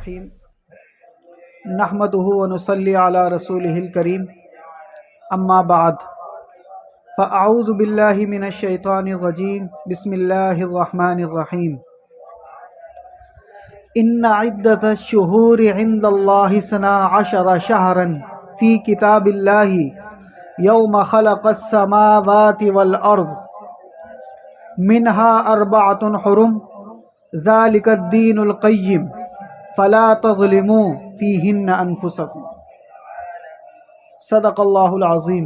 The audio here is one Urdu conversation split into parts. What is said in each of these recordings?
الرحیم نحمدہ ونصلی علی رسولہ الکریم اما بعد فاعوذ باللہ من الشیطان الرجیم بسم اللہ الرحمن الرحیم ان عدۃ الشہور عند اللہ 12 شہرا فی کتاب اللہ یوم خلق السماوات والارض منها 4 حرم ذلك الدین القیم فلا تظلموا فیہن انفسکم صدق اللہ العظیم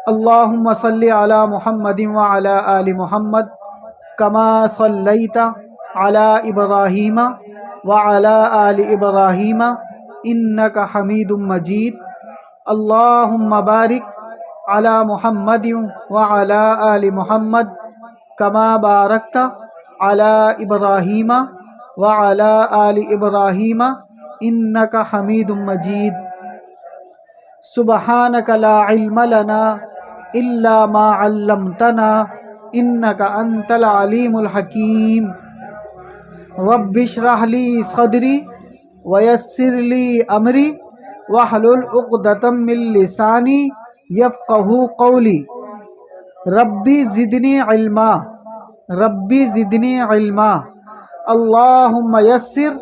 اللہم صلی علی محمد وعلی آل محمد کما صلیت علی ابراہیم وعلی آل ابراہیم انک حمید مجید اللہم بارک علی محمد وعلی آل محمد کما بارکت علی ابراہیم وعلی آل ابراہیم انک حمید مجید سبحانک لا علم لنا الا ما علمتنا انک انت العلیم الحکیم رب اشرح لی صدری ویسر لی امری واحلل عقدۃ من لسانی یفقہوا قولی ربی زدنی علما ربی زدنی علما اللہم یسر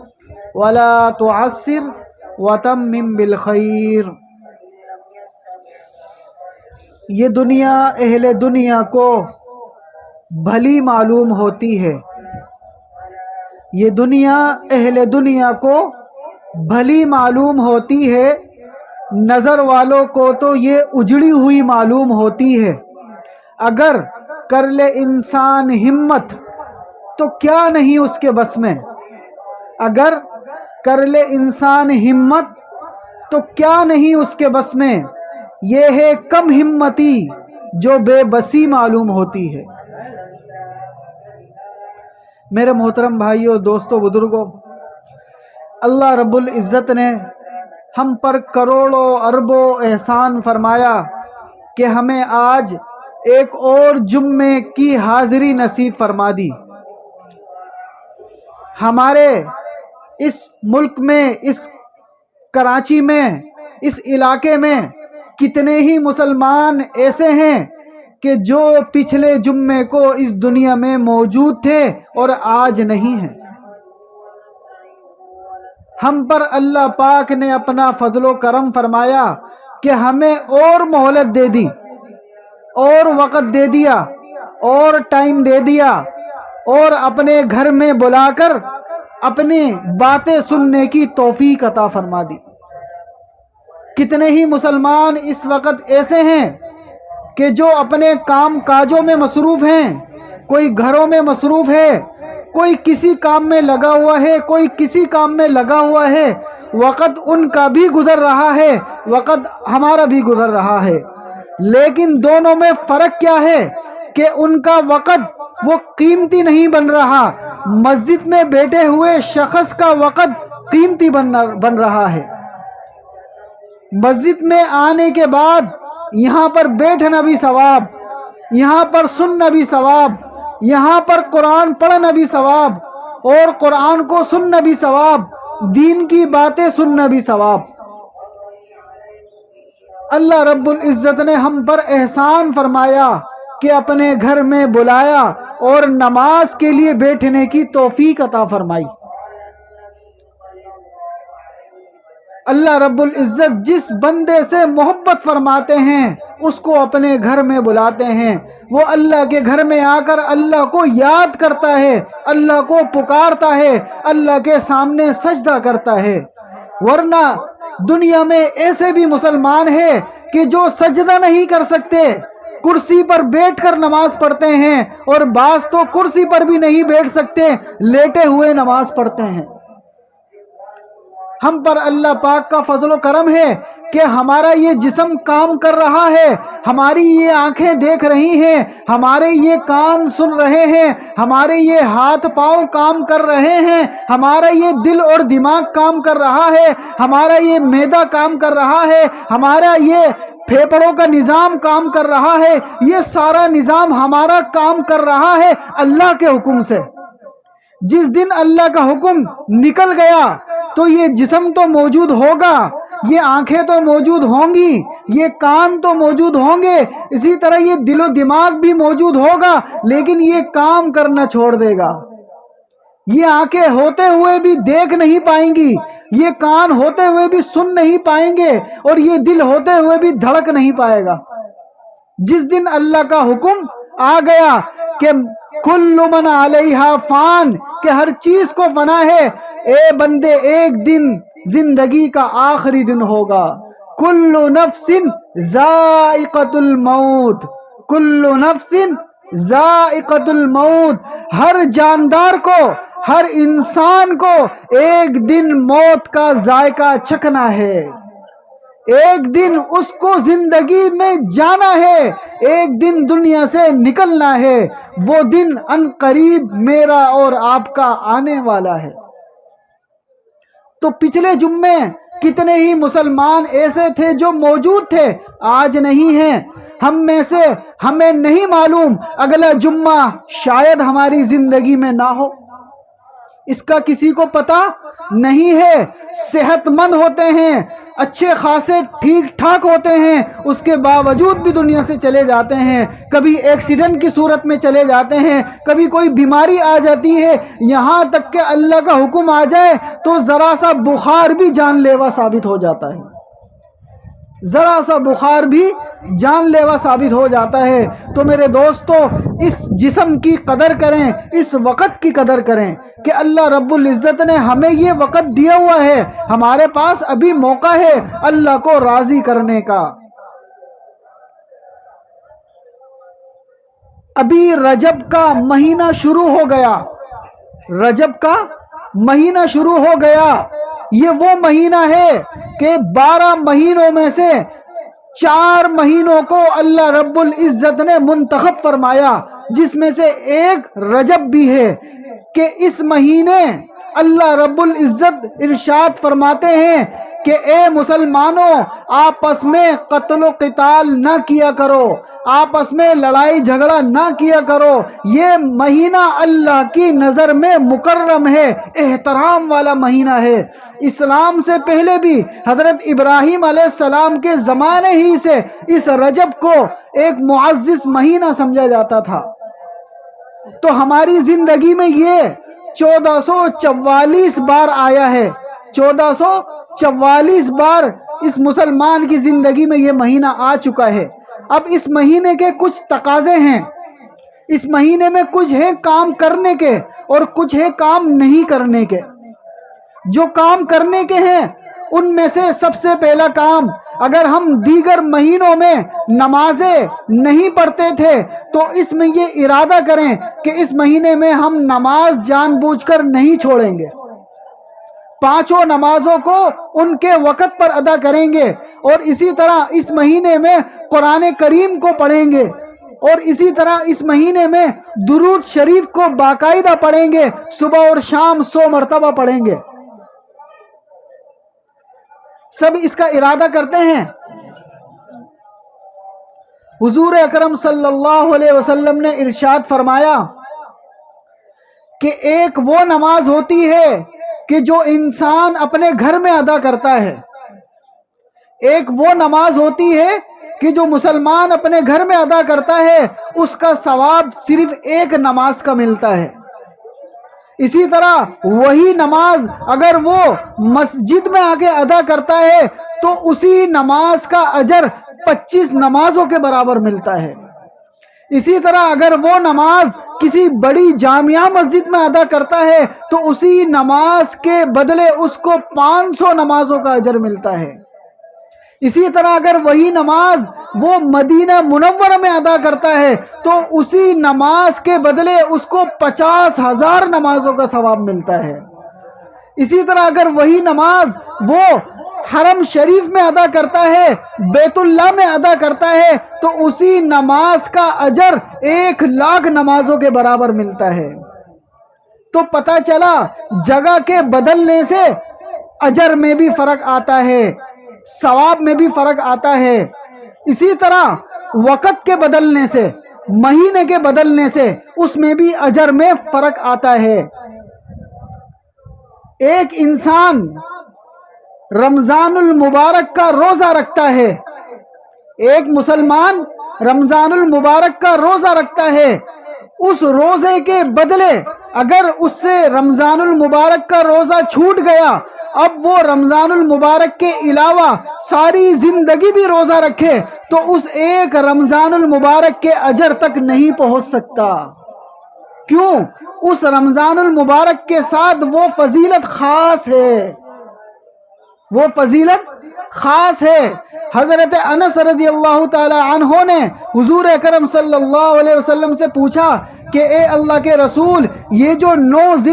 ولا تعسر وتمم بالخیر۔ یہ دنیا اہل دنیا کو بھلی معلوم ہوتی ہے، یہ دنیا اہل دنیا کو بھلی معلوم ہوتی ہے، نظر والوں کو تو یہ اجڑی ہوئی معلوم ہوتی ہے۔ اگر کر لے انسان ہمت تو کیا نہیں اس کے بس میں، اگر کر لے انسان ہمت تو کیا نہیں اس کے بس میں، یہ ہے کم ہمتی جو بے بسی معلوم ہوتی ہے۔ میرے محترم بھائیوں، دوستوں، بزرگوں، اللہ رب العزت نے ہم پر کروڑوں اربوں احسان فرمایا کہ ہمیں آج ایک اور جمعے کی حاضری نصیب فرما دی۔ ہمارے اس ملک میں، اس کراچی میں، اس علاقے میں کتنے ہی مسلمان ایسے ہیں کہ جو پچھلے جمعے کو اس دنیا میں موجود تھے اور آج نہیں ہیں۔ ہم پر اللہ پاک نے اپنا فضل و کرم فرمایا کہ ہمیں اور مہلت دے دی، اور وقت دے دیا، اور ٹائم دے دیا، اور اپنے گھر میں بلا کر اپنی باتیں سننے کی توفیق عطا فرما دی۔ کتنے ہی مسلمان اس وقت ایسے ہیں کہ جو اپنے کام کاجوں میں مصروف ہیں، کوئی گھروں میں مصروف ہے، کوئی کسی کام میں لگا ہوا ہے، کوئی کسی کام میں لگا ہوا ہے، وقت ان کا بھی گزر رہا ہے، وقت ہمارا بھی گزر رہا ہے، لیکن دونوں میں فرق کیا ہے کہ ان کا وقت وہ قیمتی نہیں بن رہا، مسجد میں بیٹھے ہوئے شخص کا وقت قیمتی بن رہا ہے۔ مسجد میں آنے کے بعد یہاں پر بیٹھنا بھی ثواب، یہاں پر سننا بھی ثواب، یہاں پر قرآن پڑھنا بھی ثواب، اور قرآن کو سننا بھی ثواب، دین کی باتیں سننا بھی ثواب۔ اللہ رب العزت نے ہم پر احسان فرمایا کہ اپنے گھر میں بلایا اور نماز کے لیے بیٹھنے کی توفیق عطا فرمائی۔ اللہ رب العزت جس بندے سے محبت فرماتے ہیں اس کو اپنے گھر میں بلاتے ہیں، وہ اللہ کے گھر میں آ کر اللہ کو یاد کرتا ہے، اللہ کو پکارتا ہے، اللہ کے سامنے سجدہ کرتا ہے۔ ورنہ دنیا میں ایسے بھی مسلمان ہیں کہ جو سجدہ نہیں کر سکتے، کرسی پر بیٹھ کر نماز پڑھتے ہیں، اور بعض تو کرسی پر بھی نہیں بیٹھ سکتے، لیٹے ہوئے نماز پڑھتے ہیں۔ ہم پر اللہ پاک کا فضل و کرم ہے کہ ہمارا یہ جسم کام کر رہا ہے، ہماری یہ آنکھیں دیکھ رہی ہیں، ہمارے یہ کان سن رہے ہیں، ہمارے یہ ہاتھ پاؤں کام کر رہے ہیں، ہمارا یہ دل اور دماغ کام کر رہا ہے، ہمارا یہ معدہ کام کر رہا ہے، ہمارا یہ پھیپھڑوں کا نظام کام کر رہا ہے، یہ سارا نظام ہمارا کام کر رہا ہے اللہ کے حکم سے۔ جس دن اللہ کا حکم نکل گیا تو یہ جسم تو موجود ہوگا، یہ آنکھیں تو موجود ہوں گی، یہ کان تو موجود ہوں گے، اسی طرح یہ دل و دماغ بھی موجود ہوگا، لیکن یہ کام کرنا چھوڑ دے گا۔ یہ آنکھیں ہوتے ہوئے بھی دیکھ نہیں پائیں گی، یہ کان ہوتے ہوئے بھی سن نہیں پائیں گے، اور یہ دل ہوتے ہوئے بھی دھڑک نہیں پائے گا۔ جس دن اللہ کا حکم آ گیا کہ کل من علیہا فان، کہ ہر چیز کو فنا ہے، اے بندے ایک دن زندگی کا آخری دن ہوگا۔ کل نفس ذائقۃ الموت، کل نفس ذائقۃ الموت، ہر جاندار کو، ہر انسان کو ایک دن موت کا ذائقہ چکھنا ہے، ایک دن اس کو زندگی میں جانا ہے، ایک دن دنیا سے نکلنا ہے۔ وہ دن ان قریب میرا اور آپ کا آنے والا ہے۔ تو پچھلے جمعے کتنے ہی مسلمان ایسے تھے جو موجود تھے، آج نہیں ہیں۔ ہم میں سے ہمیں نہیں معلوم اگلا جمعہ شاید ہماری زندگی میں نہ ہو، اس کا کسی کو پتہ نہیں ہے۔ صحت مند ہوتے ہیں، اچھے خاصے ٹھیک ٹھاک ہوتے ہیں، اس کے باوجود بھی دنیا سے چلے جاتے ہیں، کبھی ایکسیڈنٹ کی صورت میں چلے جاتے ہیں، کبھی کوئی بیماری آ جاتی ہے، یہاں تک کہ اللہ کا حکم آ جائے تو ذرا سا بخار بھی جان لیوا ثابت ہو جاتا ہے، ذرا سا بخار بھی جان لیوا ثابت ہو جاتا ہے۔ تو میرے دوستو، اس جسم کی قدر کریں، اس وقت کی قدر کریں کہ اللہ رب العزت نے ہمیں یہ وقت دیا ہوا ہے، ہمارے پاس ابھی موقع ہے اللہ کو راضی کرنے کا۔ ابھی رجب کا مہینہ شروع ہو گیا، رجب کا مہینہ شروع ہو گیا۔ یہ وہ مہینہ ہے کہ 12 مہینوں میں سے 4 مہینوں کو اللہ رب العزت نے منتخب فرمایا، جس میں سے ایک رجب بھی ہے، کہ اس مہینے اللہ رب العزت ارشاد فرماتے ہیں کہ اے مسلمانوں، آپس میں قتل و قتال نہ کیا کرو، آپس میں لڑائی جھگڑا نہ کیا کرو۔ یہ مہینہ اللہ کی نظر میں مکرم ہے، احترام والا مہینہ ہے۔ اسلام سے پہلے بھی حضرت ابراہیم علیہ السلام کے زمانے ہی سے اس رجب کو ایک معزز مہینہ سمجھا جاتا تھا۔ تو ہماری زندگی میں یہ 1444 بار آیا ہے، 1444 بار اس مسلمان کی زندگی میں یہ مہینہ آ چکا ہے۔ اب اس مہینے کے کچھ تقاضے ہیں، اس مہینے میں کچھ ہے کام کرنے کے اور کچھ ہے کام نہیں کرنے کے۔ جو کام کرنے کے ہیں ان میں سے سب سے پہلا کام، اگر ہم دیگر مہینوں میں نمازیں نہیں پڑھتے تھے تو اس میں یہ ارادہ کریں کہ اس مہینے میں ہم نماز جان بوجھ کر نہیں چھوڑیں گے، 5 نمازوں کو ان کے وقت پر ادا کریں گے، اور اسی طرح اس مہینے میں قرآن کریم کو پڑھیں گے، اور اسی طرح اس مہینے میں درود شریف کو باقاعدہ پڑھیں گے، صبح اور شام 100 مرتبہ پڑھیں گے۔ سب اس کا ارادہ کرتے ہیں۔ حضور اکرم صلی اللہ علیہ وسلم نے ارشاد فرمایا کہ ایک وہ نماز ہوتی ہے کہ جو انسان اپنے گھر میں ادا کرتا ہے، ایک وہ نماز ہوتی ہے کہ جو مسلمان اپنے گھر میں ادا کرتا ہے، اس کا ثواب صرف ایک نماز کا ملتا ہے۔ اسی طرح وہی نماز اگر وہ مسجد میں آ کے ادا کرتا ہے تو اسی نماز کا اجر 25 نمازوں کے برابر ملتا ہے۔ اسی طرح اگر وہ نماز کسی بڑی جامعہ مسجد میں ادا کرتا ہے تو اسی نماز کے بدلے اس کو 500 نمازوں کا اجر ملتا ہے۔ اسی طرح اگر وہی نماز وہ مدینہ منورہ میں ادا کرتا ہے تو اسی نماز کے بدلے اس کو 50,000 نمازوں کا ثواب ملتا ہے۔ اسی طرح اگر وہی نماز وہ حرم شریف میں ادا کرتا ہے، بیت اللہ میں ادا کرتا ہے، تو اسی نماز کا اجر 1,00,000 نمازوں کے برابر ملتا ہے۔ تو پتہ چلا جگہ کے بدلنے سے اجر میں بھی فرق آتا ہے، ثواب میں بھی فرق آتا ہے۔ اسی طرح وقت کے بدلنے سے، مہینے کے بدلنے سے اس میں بھی اجر میں فرق آتا ہے۔ ایک انسان رمضان المبارک کا روزہ رکھتا ہے، ایک مسلمان رمضان المبارک کا روزہ رکھتا ہے، اس روزے کے بدلے اگر اس سے رمضان المبارک کا روزہ چھوٹ گیا، اب وہ رمضان المبارک کے علاوہ ساری زندگی بھی روزہ رکھے تو اس ایک رمضان المبارک کے اجر تک نہیں پہنچ سکتا۔ کیوں؟ اس رمضان المبارک کے ساتھ وہ فضیلت خاص ہے، وہ فضیلت خاص ہے۔ حضرت انس رضی اللہ تعالی عنہ نے حضور اکرم صلی اللہ علیہ وسلم سے پوچھا کہ اے اللہ کے رسول، یہ جو 9 ذی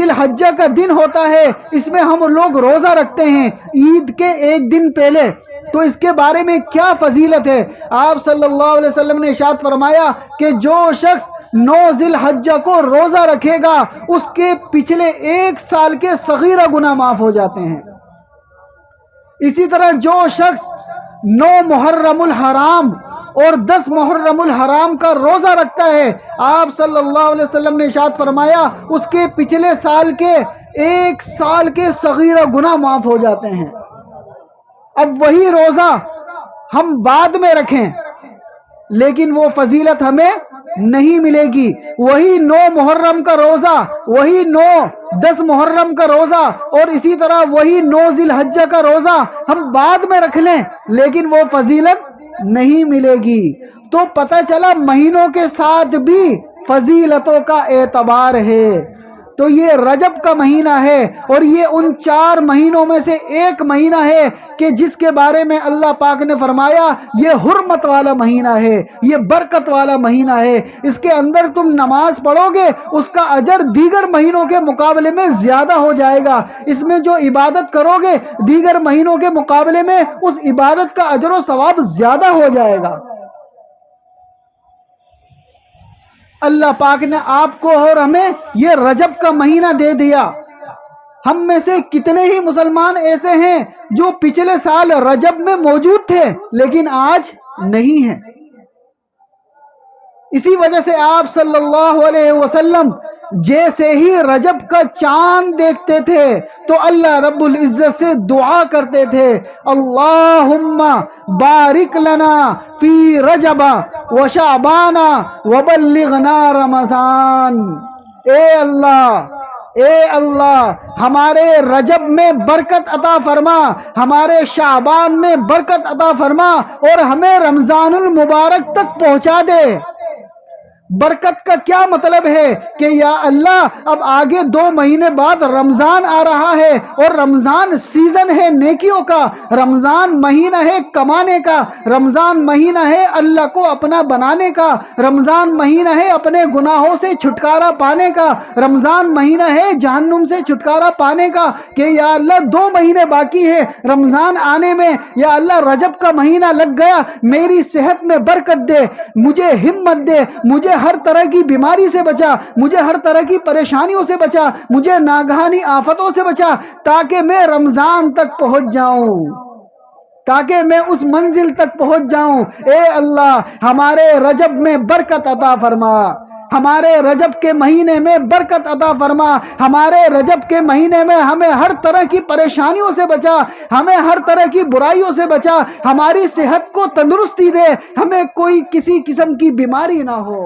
الحجہ کا دن ہوتا ہے، اس میں ہم لوگ روزہ رکھتے ہیں عید کے ایک دن پہلے، تو اس کے بارے میں کیا فضیلت ہے؟ آپ صلی اللہ علیہ وسلم نے ارشاد فرمایا کہ جو شخص 9 ذی الحجہ کو روزہ رکھے گا اس کے پچھلے 1 سال کے صغیرہ گناہ معاف ہو جاتے ہیں۔ اسی طرح جو شخص 9 محرم الحرام اور 10 محرم الحرام کا روزہ رکھتا ہے، آپ صلی اللہ علیہ وسلم نے ارشاد فرمایا اس کے پچھلے سال کے 1 سال کے صغیرہ گناہ معاف ہو جاتے ہیں۔ اب وہی روزہ ہم بعد میں رکھیں لیکن وہ فضیلت ہمیں نہیں ملے گی۔ وہی 9 محرم کا روزہ، وہی 10 محرم کا روزہ اور اسی طرح وہی 9 ذی الحجہ کا روزہ ہم بعد میں رکھ لیں لیکن وہ فضیلت نہیں ملے گی۔ تو پتہ چلا مہینوں کے ساتھ بھی فضیلتوں کا اعتبار ہے۔ تو یہ رجب کا مہینہ ہے اور یہ ان 4 مہینوں میں سے ایک مہینہ ہے کہ جس کے بارے میں اللہ پاک نے فرمایا یہ حرمت والا مہینہ ہے، یہ برکت والا مہینہ ہے، اس کے اندر تم نماز پڑھو گے اس کا اجر دیگر مہینوں کے مقابلے میں زیادہ ہو جائے گا، اس میں جو عبادت کرو گے دیگر مہینوں کے مقابلے میں اس عبادت کا اجر و ثواب زیادہ ہو جائے گا۔ اللہ پاک نے آپ کو اور ہمیں یہ رجب کا مہینہ دے دیا۔ ہم میں سے کتنے ہی مسلمان ایسے ہیں جو پچھلے سال رجب میں موجود تھے لیکن آج نہیں ہیں۔ اسی وجہ سے آپ صلی اللہ علیہ وسلم جیسے ہی رجب کا چاند دیکھتے تھے تو اللہ رب العزت سے دعا کرتے تھے، اللہم بارک لنا فی رجب و شعبان وبلغنا رمضان۔ اے اللہ ہمارے رجب میں برکت عطا فرما، ہمارے شعبان میں برکت عطا فرما اور ہمیں رمضان المبارک تک پہنچا دے۔ برکت کا کیا مطلب ہے کہ یا اللہ اب آگے 2 مہینے بعد رمضان آ رہا ہے اور رمضان سیزن ہے نیکیوں کا، رمضان مہینہ ہے کمانے کا، رمضان مہینہ ہے اللہ کو اپنا بنانے کا، رمضان مہینہ ہے اپنے گناہوں سے چھٹکارا پانے کا، رمضان مہینہ ہے جہنم سے چھٹکارا پانے کا کہ یا اللہ 2 مہینے باقی ہے رمضان آنے میں، یا اللہ رجب کا مہینہ لگ گیا، میری صحت میں برکت دے، مجھے ہمت دے، مجھے ہر طرح کی بیماری سے بچا، مجھے ہر طرح کی پریشانیوں سے بچا، مجھے ناگہانی آفتوں سے بچا تاکہ میں رمضان تک پہنچ جاؤں، تاکہ میں اس منزل تک پہنچ جاؤں۔ اے اللہ ہمارے رجب میں برکت عطا فرما، ہمارے رجب کے مہینے میں برکت عطا فرما، ہمارے رجب کے مہینے میں ہمیں ہر طرح کی پریشانیوں سے بچا، ہمیں ہر طرح کی برائیوں سے بچا، ہماری صحت کو تندرستی دے، ہمیں کوئی کسی قسم کی بیماری نہ ہو۔